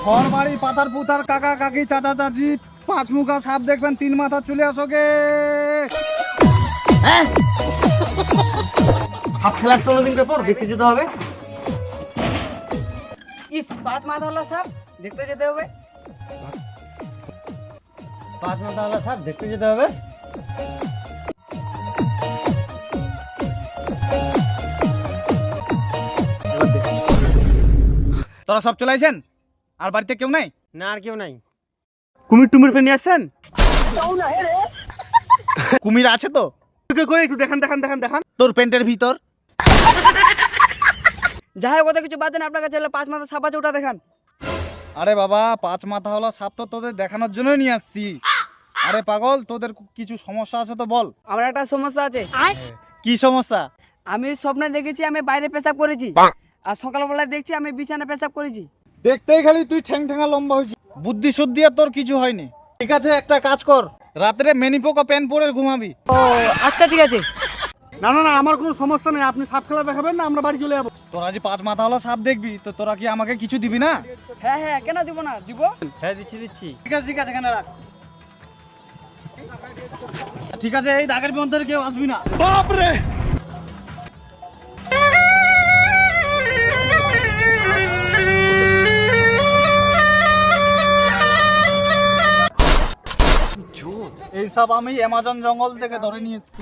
ঘর বাড়ি পাতার পুতার কাকা কাকি চাচা চাচি পাঁচ মুখা সাপ দেখবেন 3 মাথা চলে আসো গে। সাপ খেলার 16 দিন পর দেখতে যেতে হবে। ইস 5 মাথা হলো সাপ দেখতে যেতে হবে। 5 মাথা হলো সাপ দেখতে যেতে হবে। তোরা সব চলে আইছেন? আর বাড়িতে কেউ নাই? না আর কেউ নাই। কুমির টুমির ফেলে নিয়ে আসছেন? কুমির আছে তো? কই একটু দেখান দেখান দেখান দেখান। তোর প্যান্টের ভিতর। যাই কথা কিছু বাদ দেন, আপনার কাছে 5 মাথা সাপ আছে ওটা দেখান। আরে বাবা 5 মাথা হলো সাপ তো তোদের দেখানোর জন্যই নিয়ে আসছি। আরে পাগল, তোদের কিছু সমস্যা আছে তো বল। আমার একটা সমস্যা আছে। কি সমস্যা? আমি স্বপ্নে দেখেছি আমি বাইরে পেশাব করেছি, আর সকালবেলায় দেখছি আমি বিছানা পেশাব করেছি। দেখতেই খালি তুই ঠ্যাং ঠ্যাঙা লম্বা হয়েছিস, বুদ্ধি শুদ্ধি আর তোর কিছু হয়নি। ঠিক আছে, একটা কাজ কর, রাত্রে মেনিপোকা প্যান্ট পরে ঘুমাবি। ও আচ্ছা ঠিক আছে। না না না, আমার কোনো সমস্যা নেই। আপনি সাপ খেলা দেখাবেন না, আমরা বাড়ি চলে যাবো। তোরা যে 5 মাথা হলো সাপ দেখবি তো তোরা কি আমাকে কিছু দিবি না? হ্যাঁ হ্যাঁ, কেন দিব না, দিব। হ্যাঁ দিচ্ছি দিচ্ছি। ঠিক আছে ঠিক আছে, এখানে রাখ। ঠিক আছে, এই দাগের মধ্যে কেউ আসবি না। বাপরে, এই সব আমি অ্যামাজন জঙ্গল থেকে ধরে নিয়ে এসেছি।